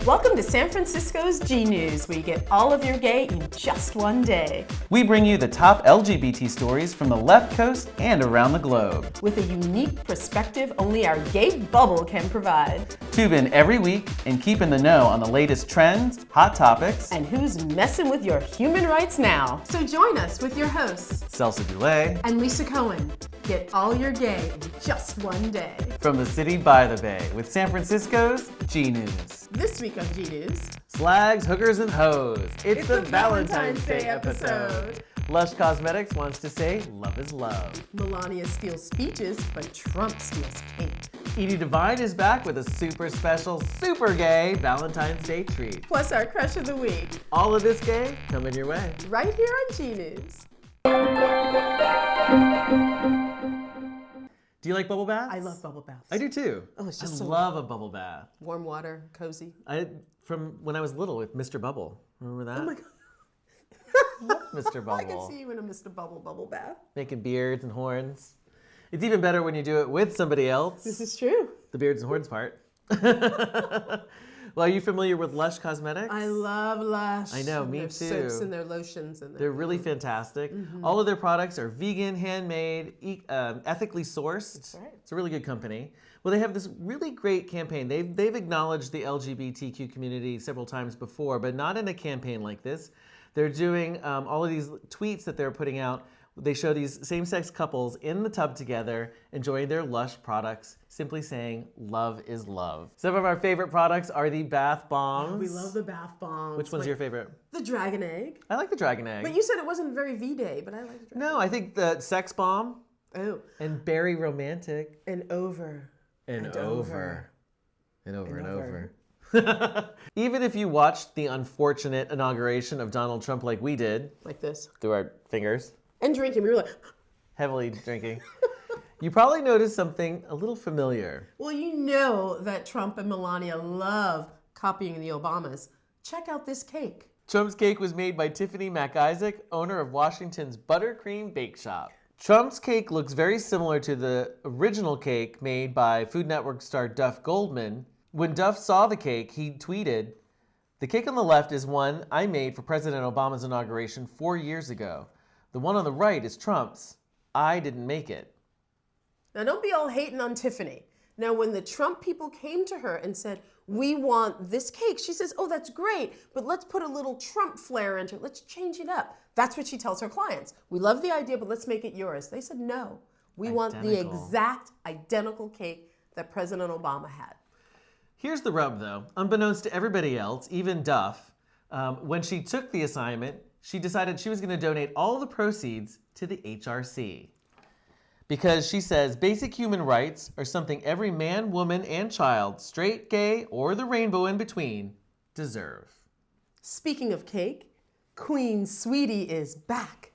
Welcome to San Francisco's GNews, where you get all of your gay in just one day. We bring you the top LGBT stories from the left coast and around the globe. With a unique perspective only our gay bubble can provide. Tune in every week and keep in the know on the latest trends, hot topics, And who's messing with your human rights now. So join us with your hosts, Celso Dulay, and Lisa Cohen. Get all your gay in just one day. from the city by the bay with San Francisco's GNews. This week on GNews, Slags, hookers, and hoes. It's the Valentine's Day episode. Lush Cosmetics wants to say love is love. Melania steals speeches, but Trump steals cake. Edie DeVine is back with a super special, super gay Valentine's Day treat. Plus our crush of the week, All of this gay coming your way. right here on GNews. Do you like bubble baths? I love bubble baths. I do too. Oh, it's just I so- love a bubble bath. Warm water, cozy. From when I was little with Mr. Bubble. Remember that? Oh my God. Love Mr. Bubble. I can see you in a Mr. Bubble bath. Making beards and horns. It's even better when you do it with somebody else. This is true. The beards and horns part. Well, are you familiar with Lush Cosmetics? I love Lush. I know, and me their too. soaps and their lotions and They're really fantastic. All of their products are vegan, handmade, ethically sourced. That's right. It's a really good company. Well, they have this really great campaign. They've acknowledged the LGBTQ community several times before, but not in a campaign like this. They're doing all of these tweets that they're putting out. They show these same-sex couples in the tub together, enjoying their Lush products, simply saying, love is love. Some of our favorite products are the bath bombs. We love the bath bombs. Which one's your favorite? The Dragon Egg. I like the Dragon Egg. But you said it wasn't very V-Day, but I like the Dragon No, I think the Sex Bomb Egg. Oh, and Berry Romantic and over. and over. over. Even if you watched the unfortunate inauguration of Donald Trump like we did, Like this. through our fingers, And drinking. We were like, heavily drinking, you probably noticed something a little familiar. well, you know that Trump and Melania love copying the Obamas. Check out this cake. Trump's cake was made by Tiffany MacIsaac, owner of Washington's Buttercream Bake Shop. Trump's cake looks very similar to the original cake made by Food Network star Duff Goldman. When Duff saw the cake, he tweeted, "The cake on the left is one I made for President Obama's inauguration 4 years ago. The one on the right is Trump's. I didn't make it." Now, don't be all hating on Tiffany. Now, when the Trump people came to her and said, we want this cake, she says, oh, that's great, but let's put a little Trump flair into it. Let's change it up. That's what she tells her clients. We love the idea, but let's make it yours. They said, no, we want the Identical. exact identical cake that President Obama had. Here's the rub, though. Unbeknownst to everybody else, even Duff, when she took the assignment, she decided she was going to donate all the proceeds to the HRC. Because she says basic human rights are something every man, woman, and child, straight, gay, or the rainbow in between, deserve. Speaking of cake, Queen Sweetie is back.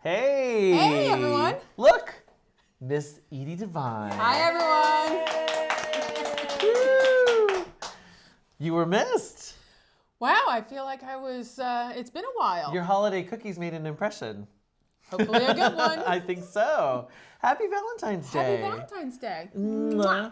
Hey! Hey, everyone. Look! Miss Edie DeVine. Hi, everyone. Woo! You were missed. Wow, I feel like I was, it's been a while. Your holiday cookies made an impression. Hopefully a good one. I think so. Happy Valentine's Day. Happy Valentine's Day. Mwah.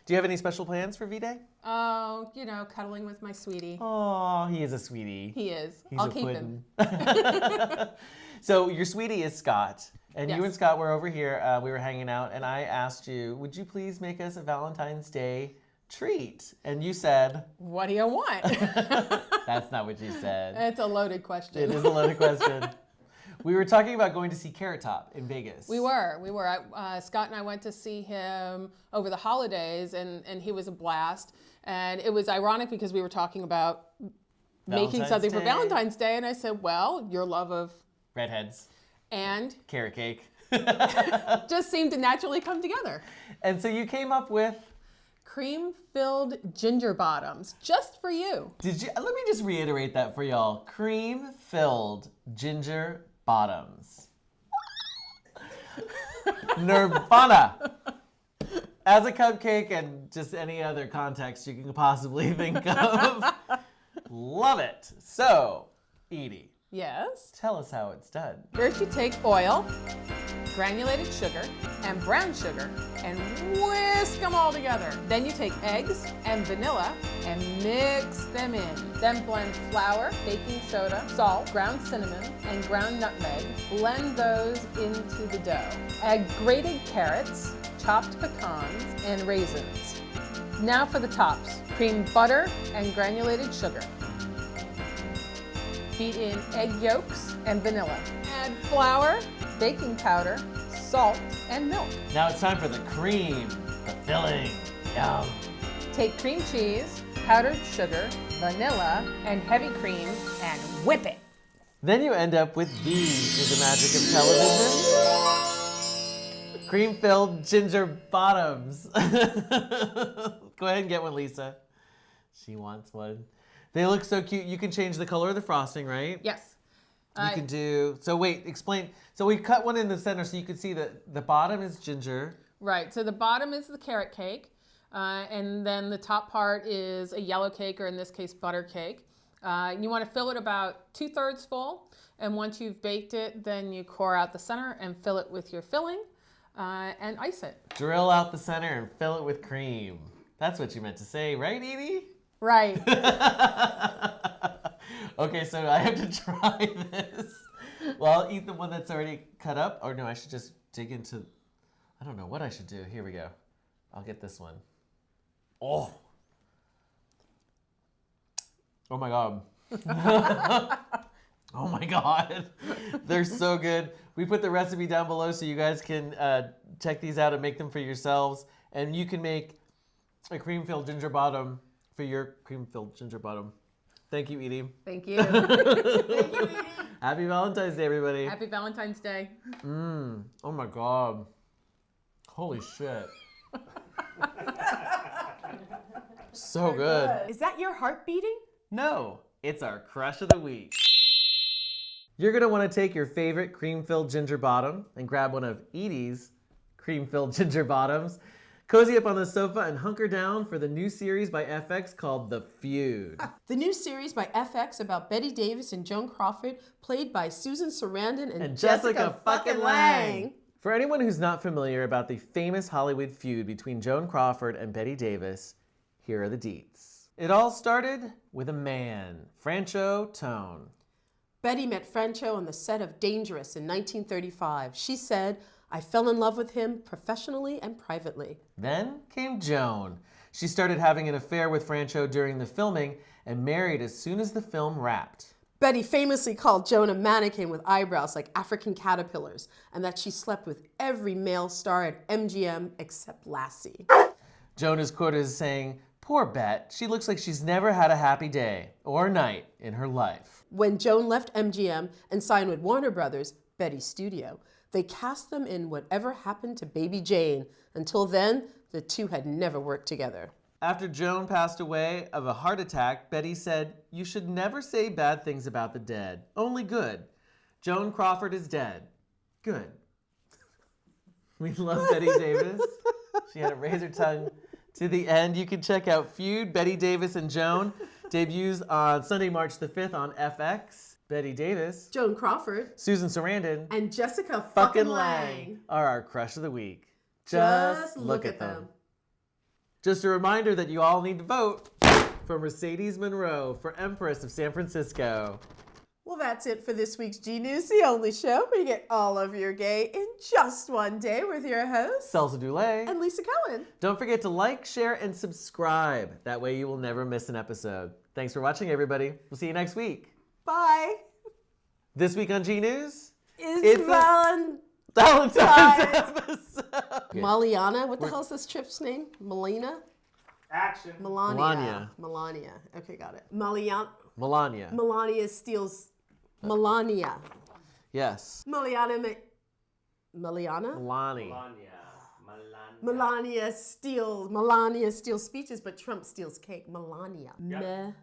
Do you have any special plans for V-Day? Oh, cuddling with my sweetie. Oh, he is a sweetie. He is. He's I'll a keep puddin'. him. So your sweetie is Scott, and you Yes. and Scott were over here. We were hanging out, and I asked you, would you please make us a Valentine's Day treat? And you said, What do you want? that's not what you said. It's a loaded question. It is a loaded question. We were talking about going to see Carrot Top in Vegas. We were. Scott and I went to see him over the holidays, and he was a blast. And it was ironic because we were talking about making Valentine's something for Day. Valentine's Day, and I said, well, your love of Redheads, and carrot cake. just seemed to naturally come together. And so you came up with, Cream-filled ginger bottoms, just for you. let me just reiterate that for y'all. Cream-filled ginger bottoms. Nirvana. As a cupcake and just any other context you can possibly think of. Love it. So, Edie, Yes. tell us how it's done. First you take oil, granulated sugar, and brown sugar, and whisk them all together. Then you take eggs and vanilla and mix them in. Then blend flour, baking soda, salt, ground cinnamon, and ground nutmeg. Blend those into the dough. Add grated carrots, chopped pecans, and raisins. Now for the tops. Cream butter and granulated sugar. Beat in egg yolks and vanilla. Add flour, baking powder, salt, and milk. Now it's time for the cream, the filling. Yum. Take cream cheese, powdered sugar, vanilla, and heavy cream and whip it. Then you end up with these through the magic of television. Cream-filled ginger bottoms. Go ahead and get one, Lisa. She wants one. They look so cute. You can change the color of the frosting, right? Yes. You can do, so wait, explain. So we cut one in the center so you can see that the bottom is ginger. Right, so the bottom is the carrot cake, and then the top part is a yellow cake, or in this case, butter cake. You want to fill it about 2/3 full, and once you've baked it, then you core out the center and fill it with your filling, and ice it. Drill out the center and fill it with cream. That's what you meant to say, right, Edie? Right. Okay, so I have to try this. Well, I'll eat the one that's already cut up. Or no, I should just dig into, I don't know what I should do. Here we go. I'll get this one. Oh. Oh my God. Oh my God. They're so good. We put the recipe down below so you guys can check these out and make them for yourselves. And you can make a cream-filled ginger bottom for your cream-filled ginger bottom. Thank you, Edie. Thank you. Happy Valentine's Day, everybody. Happy Valentine's Day. Oh my God. Holy shit. So good. Is that your heart beating? No, it's our crush of the week. You're gonna wanna take your favorite cream-filled ginger bottom and grab one of Edie's cream-filled ginger bottoms. Cozy up on the sofa and hunker down for the new series by FX called The Feud. The new series by FX about Bette Davis and Joan Crawford, played by Susan Sarandon and Jessica fucking Lange. For anyone who's not familiar about the famous Hollywood feud between Joan Crawford and Bette Davis, here are the deets. It all started with a man, Francho Tone. Betty met Francho on the set of Dangerous in 1935. She said, "I fell in love with him professionally and privately." Then came Joan. She started having an affair with Francho during the filming and married as soon as the film wrapped. Betty famously called Joan a mannequin with eyebrows like African caterpillars, and that she slept with every male star at MGM except Lassie. Joan is quoted as saying, "Poor Bet, she looks like she's never had a happy day or night in her life." When Joan left MGM and signed with Warner Brothers, Betty's studio, they cast them in Whatever Happened to Baby Jane. Until then, the two had never worked together. After Joan passed away of a heart attack, Betty said, "You should never say bad things about the dead, only good. Joan Crawford is dead. Good." We love Bette Davis. She had a razor tongue to the end. You can check out Feud, Bette Davis and Joan. Debuts on Sunday, March the 5th on FX. Bette Davis, Joan Crawford, Susan Sarandon, and Jessica fucking fucking Lange Lange. are our crush of the week. Just look at them. Just a reminder that you all need to vote for Mercedes Monroe for Empress of San Francisco. Well, that's it for this week's GNews, the only show where you get all of your gay in just one day with your hosts, Celso Dulay. and Lisa Cohen. Don't forget to like, share, and subscribe. That way you will never miss an episode. Thanks for watching, everybody. We'll see you next week. Bye. This week on GNews, It's Valentine's Valentine's. episode. Maliana, what the hell's this trip's name? Melina? Action. Melania. Melania. Okay, got it. Melania. Melania steals. Melania. Yes. Meliana. Meliana? Melania. Melania. Melania steals speeches, but Trump steals cake. Melania. Yep.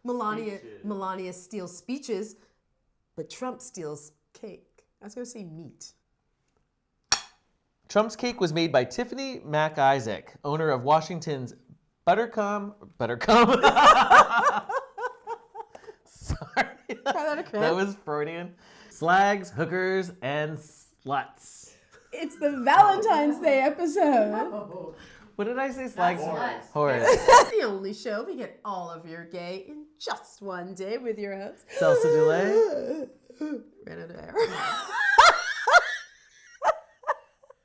Melania steals speeches, but Trump steals cake. I was going to say meat. Trump's cake was made by Tiffany MacIsaac, owner of Washington's Buttercomb. Sorry. Try that again. That was Freudian. Slags, hookers, and sluts. It's the Valentine's Day episode. What did I say? Slags? Whores. Whores. The only show we get all of your gay in just one day with your host, Celso Dulay. Ran out of air.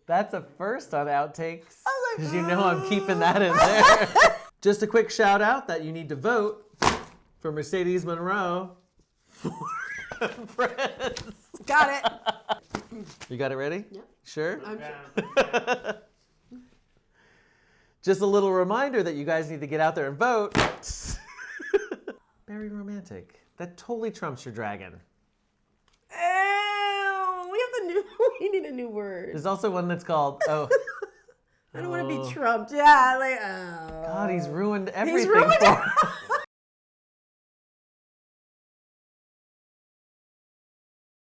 That's a first on outtakes. I was like, Because you know I'm keeping that in there. Just a quick shout out that you need to vote for Mercedes Monroe. Got it. You got it ready? Yep. Sure? I'm Yeah. Just a little reminder that you guys need to get out there and vote. Very romantic. That totally trumps your dragon. Ew, we need a new word. There's also one that's called, I don't want to be trumped. Yeah, like, oh. God, he's ruined everything ruined for us.